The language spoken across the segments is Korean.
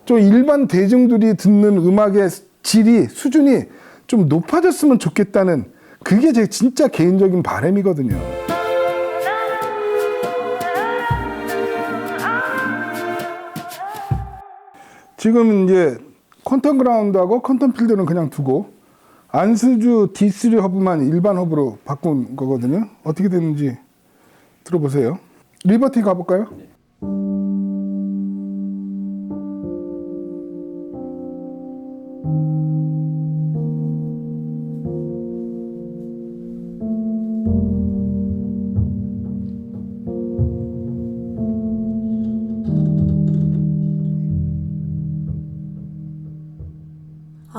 좀 일반 대중들이 듣는 음악의 질이 수준이 좀 높아졌으면 좋겠다는 그게 제 진짜 개인적인 바람이거든요. 지금 이제 퀀텀 그라운드하고 퀀텀 필드는 그냥 두고 안수주 D3 허브만 일반 허브로 바꾼 거거든요. 어떻게 되는지 들어보세요. 리버티 가볼까요? 네.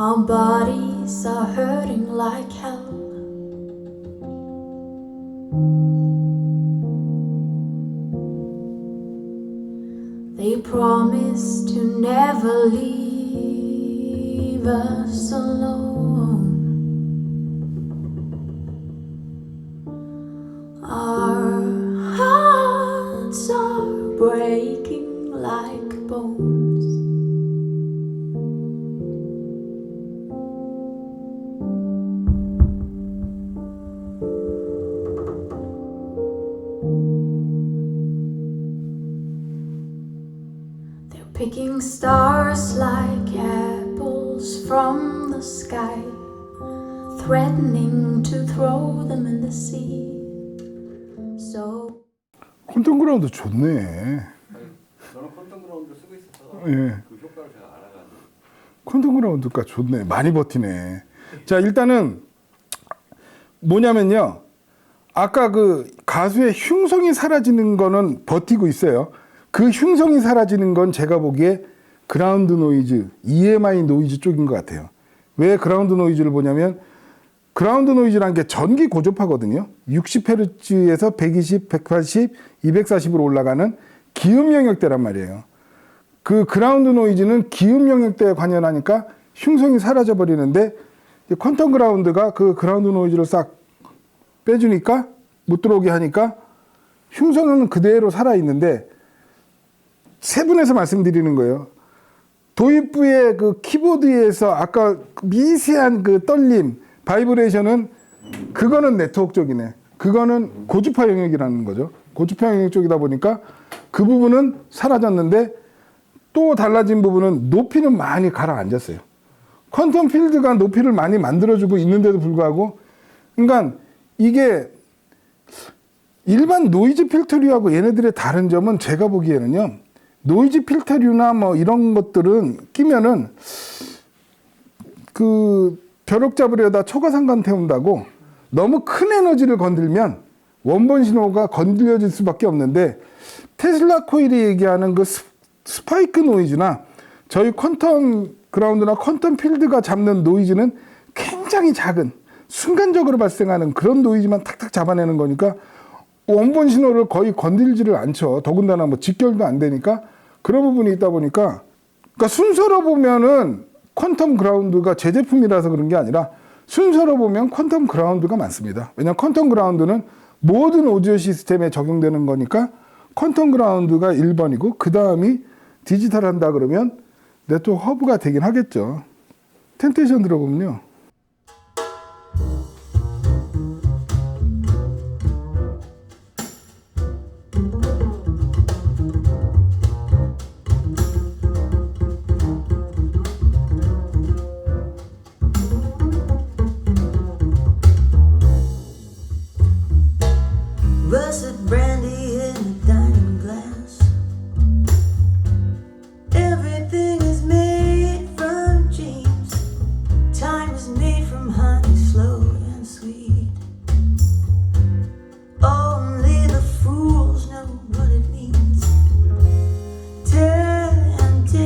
Our bodies are hurting like hell. They promise to never leave us alone. Our hearts are breaking like bones. Picking stars like apples from the sky, threatening to throw them in the sea. So 퀀텀 그라운드 좋네. 저는 퀀텀 그라운드를 쓰고 있어서 예. 그 효과를 제가 알아가지고. 퀀텀 그라운드가 좋네. 많이 버티네. 자, 일단은 뭐냐면요. 아까 그 가수의 흉성이 사라지는 거는 버티고 있어요. 그 흉성이 사라지는 건 제가 보기에 그라운드 노이즈, EMI 노이즈 쪽인 것 같아요. 왜 그라운드 노이즈를 보냐면 그라운드 노이즈라는 게 전기 고조파거든요. 60Hz에서 120, 180, 240으로 올라가는 기음 영역대란 말이에요. 그 그라운드 노이즈는 기음 영역대에 관여하니까 흉성이 사라져 버리는데 퀀텀 그라운드가 그 그라운드 노이즈를 싹 빼주니까 못 들어오게 하니까 흉성은 그대로 살아있는데 세분해서 말씀드리는 거예요. 도입부의 그 키보드에서 아까 미세한 그 떨림, 바이브레이션은 그거는 네트워크 쪽이네. 그거는 고주파 영역이라는 거죠. 고주파 영역 쪽이다 보니까 그 부분은 사라졌는데 또 달라진 부분은 높이는 많이 가라앉았어요. 퀀텀 필드가 높이를 많이 만들어주고 있는데도 불구하고 그러니까 이게 일반 노이즈 필터류하고 얘네들의 다른 점은 제가 보기에는요. 노이즈 필터류나 뭐 이런 것들은 끼면은 그 벼룩 잡으려다 초가상관 태운다고 너무 큰 에너지를 건들면 원본 신호가 건드려질 수밖에 없는데 테슬라 코일이 얘기하는 그 스파이크 노이즈나 저희 퀀텀 그라운드나 퀀텀 필드가 잡는 노이즈는 굉장히 작은 순간적으로 발생하는 그런 노이즈만 탁탁 잡아내는 거니까 원본 신호를 거의 건들지를 않죠. 더군다나 뭐 직결도 안 되니까 그런 부분이 있다 보니까 그러니까 순서로 보면은 퀀텀 그라운드가 제 제품이라서 그런 게 아니라 순서로 보면 퀀텀 그라운드가 많습니다. 왜냐하면 퀀텀 그라운드는 모든 오디오 시스템에 적용되는 거니까 퀀텀 그라운드가 1번이고 그 다음이 디지털 한다 그러면 네트워크 허브가 되긴 하겠죠. 텐테이션 들어보면요. Russet brandy in a diamond glass. Everything is made from dreams. Time is made from honey, slow and sweet. Only the fools know what it means. Temptation.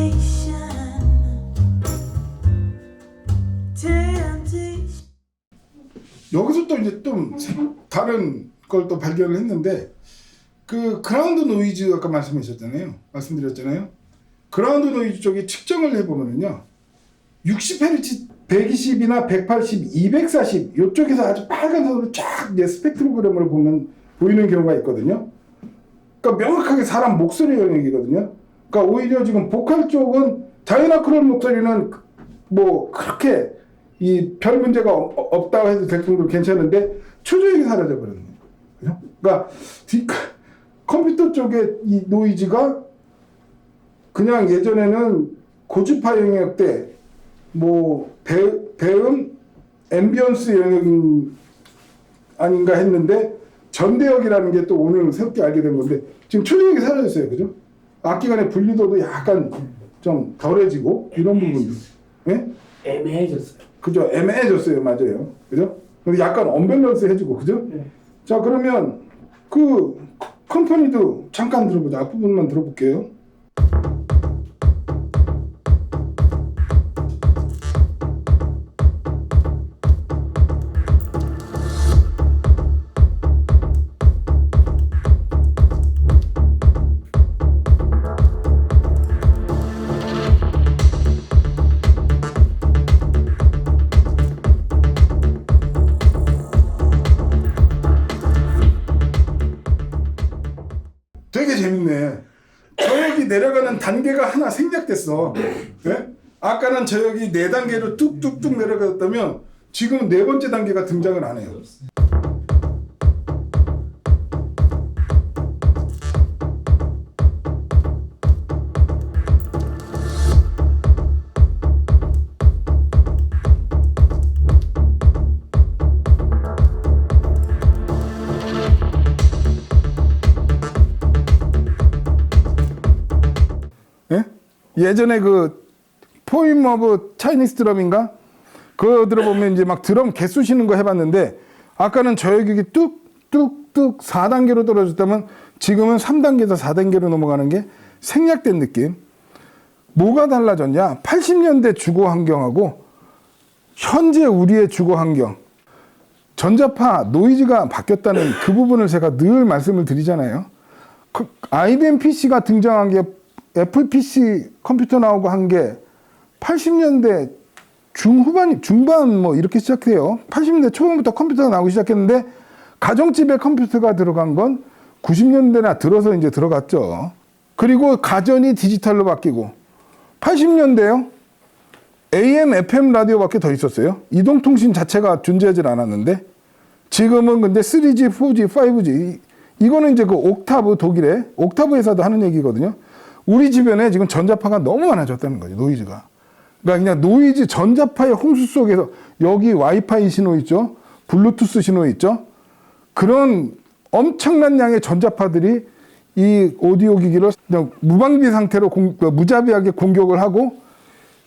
Temptation. 여기서 또 이제 좀 다른 걸 또 발견을 했는데 그 그라운드 노이즈 아까 말씀드렸잖아요. 그라운드 노이즈 쪽에 측정을 해보면요 60Hz 120이나 180, 240 이쪽에서 아주 빨간 선으로 쫙 이제 스펙트로그램을 보이는 경우가 있거든요. 그러니까 명확하게 사람 목소리 영역이거든요. 그러니까 오히려 지금 보컬 쪽은 다이애나 크롤 목소리는 뭐 그렇게 이 별 문제가 없다고 해도 될 정도로 괜찮은데 초조하게 사라져 버렸네. 그죠? 그러니까 컴퓨터 쪽의 이 노이즈가 그냥 예전에는 고주파 영역대 뭐 배음 앰비언스 영역인 아닌가 했는데 전대역이라는 게 또 오늘 새롭게 알게 된 건데 지금 초조하게 사라졌어요. 그죠? 악기 간의 분리도도 약간 좀 덜해지고 이런 부분도. 예? 애매해졌어요. 그죠? 애매해졌어요. 맞아요. 그죠? 근데 약간 언밸런스 해지고, 그죠? 네. 자, 그러면 그 컴퍼니도 잠깐 들어보자. 앞부분만 들어볼게요. 되게 재밌네. 저역이 내려가는 단계가 하나 생략됐어. 네? 아까는 저역이 4단계로 뚝뚝뚝 내려갔다면 지금은 4번째 단계가 등장을 안 해요. 예? 예전에 그 포임 오브 차이니스 드럼인가? 그거 들어보면 이제 막 드럼 개수 쉬는 거 해봤는데 아까는 저역이 뚝뚝뚝 4단계로 떨어졌다면 지금은 3단계에서 4단계로 넘어가는 게 생략된 느낌. 뭐가 달라졌냐? 80년대 주거 환경하고 현재 우리의 주거 환경. 전자파 노이즈가 바뀌었다는 그 부분을 제가 늘 말씀을 드리잖아요. IBM PC가 등장한 게 애플 PC 컴퓨터 나오고 한 게 80년대 중반 뭐 이렇게 시작해요. 80년대 초반부터 컴퓨터가 나오기 시작했는데 가정집에 컴퓨터가 들어간 건 90년대나 들어서 이제 들어갔죠. 그리고 가전이 디지털로 바뀌고 80년대요. AM, FM 라디오밖에 더 있었어요. 이동통신 자체가 존재하지 않았는데 지금은 근데 3G, 4G, 5G 이거는 이제 그 옥타브 독일의 옥타브 회사도 하는 얘기거든요. 우리 주변에 지금 전자파가 너무 많아졌다는 거죠. 노이즈가. 그러니까 그냥 노이즈 전자파의 홍수 속에서 여기 와이파이 신호 있죠. 블루투스 신호 있죠. 그런 엄청난 양의 전자파들이 이 오디오 기기를 그냥 무방비 상태로 무자비하게 공격을 하고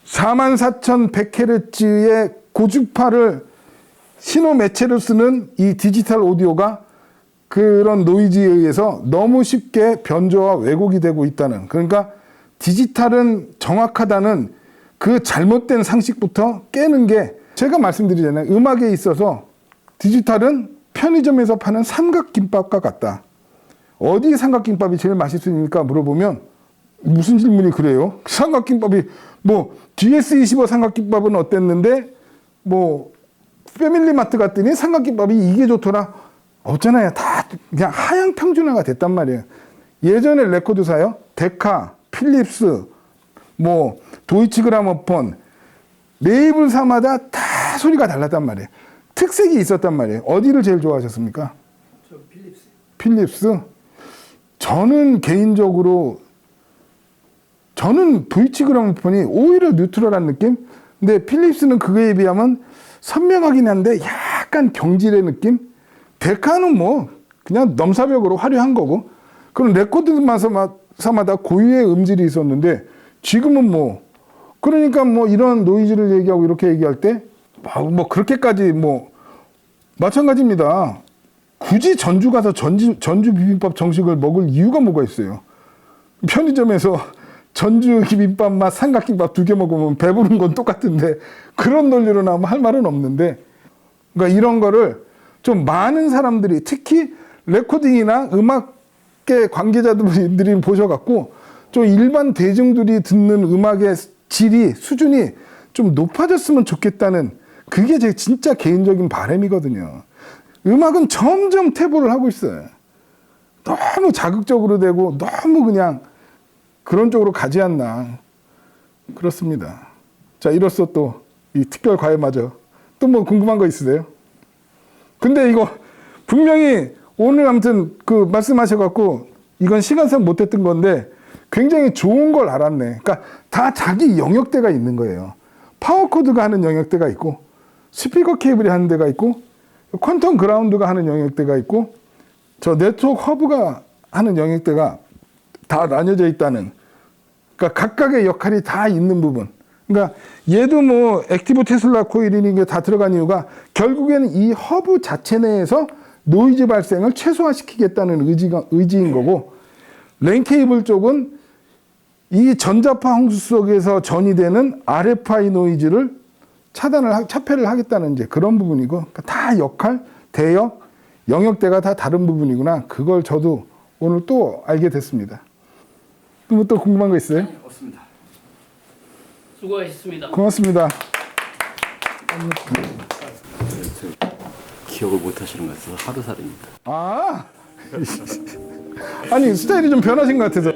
44,100Hz의 고주파를 신호 매체로 쓰는 이 디지털 오디오가 그런 노이즈에 의해서 너무 쉽게 변조와 왜곡이 되고 있다는, 그러니까 디지털은 정확하다는 그 잘못된 상식부터 깨는 게, 제가 말씀드리잖아요. 음악에 있어서 디지털은 편의점에서 파는 삼각김밥과 같다. 어디 삼각김밥이 제일 맛있습니까? 물어보면 무슨 질문이 그래요? 삼각김밥이 뭐 GS25 삼각김밥은 어땠는데 뭐 패밀리마트 갔더니 삼각김밥이 이게 좋더라. 없잖아요. 다 그냥 하향 평준화가 됐단 말이에요. 예전에 레코드사요. 데카, 필립스, 뭐 도이치그라모폰, 레이블사마다 다 소리가 달랐단 말이에요. 특색이 있었단 말이에요. 어디를 제일 좋아하셨습니까? 저 필립스. 필립스? 저는 개인적으로 도이치그라모폰이 오히려 뉴트럴한 느낌? 근데 필립스는 그거에 비하면 선명하긴 한데 약간 경질의 느낌? 데카는 뭐 그냥 넘사벽으로 화려한 거고, 그런 레코드사마다 고유의 음질이 있었는데 지금은 뭐, 그러니까 뭐 이런 노이즈를 얘기하고 이렇게 얘기할 때 뭐 그렇게까지 뭐 마찬가지입니다. 굳이 전주 가서 전주 비빔밥 정식을 먹을 이유가 뭐가 있어요? 편의점에서 전주 비빔밥 맛 삼각김밥 2개 먹으면 배부른 건 똑같은데 그런 논리로 나오면 할 말은 없는데, 그러니까 이런 거를 좀 많은 사람들이, 특히 레코딩이나 음악계 관계자들이 보셔갖고 좀 일반 대중들이 듣는 음악의 질이, 수준이 좀 높아졌으면 좋겠다는, 그게 제 진짜 개인적인 바람이거든요. 음악은 점점 퇴보를 하고 있어요. 너무 자극적으로 되고 너무 그냥 그런 쪽으로 가지 않나 그렇습니다. 자, 이로써 또 이 특별 과외마저 또 뭐 궁금한 거 있으세요? 근데 이거 분명히 오늘 아무튼 그 말씀하셔갖고 이건 시간상 못했던 건데 굉장히 좋은 걸 알았네. 그러니까 다 자기 영역대가 있는 거예요. 파워 코드가 하는 영역대가 있고 스피커 케이블이 하는 데가 있고 퀀텀 그라운드가 하는 영역대가 있고 저 네트워크 허브가 하는 영역대가 다 나뉘어져 있다는, 그러니까 각각의 역할이 다 있는 부분. 그러니까 얘도 뭐 액티브 테슬라 코일이니 게 다 들어간 이유가 결국에는 이 허브 자체 내에서 노이즈 발생을 최소화시키겠다는 의지인 거고, 랜 케이블 쪽은 이 전자파 홍수 속에서 전이되는 RFI 노이즈를 차폐를 하겠다는 이제 그런 부분이고, 그러니까 다 역할, 대역, 영역대가 다 다른 부분이구나. 그걸 저도 오늘 또 알게 됐습니다. 또 궁금한 거 있어요? 없습니다. 수고하셨습니다. 고맙습니다. 기억을 못 하시는 것 같아서 하루살입니다. 아니 스타일이 좀 변하신 것 같아서.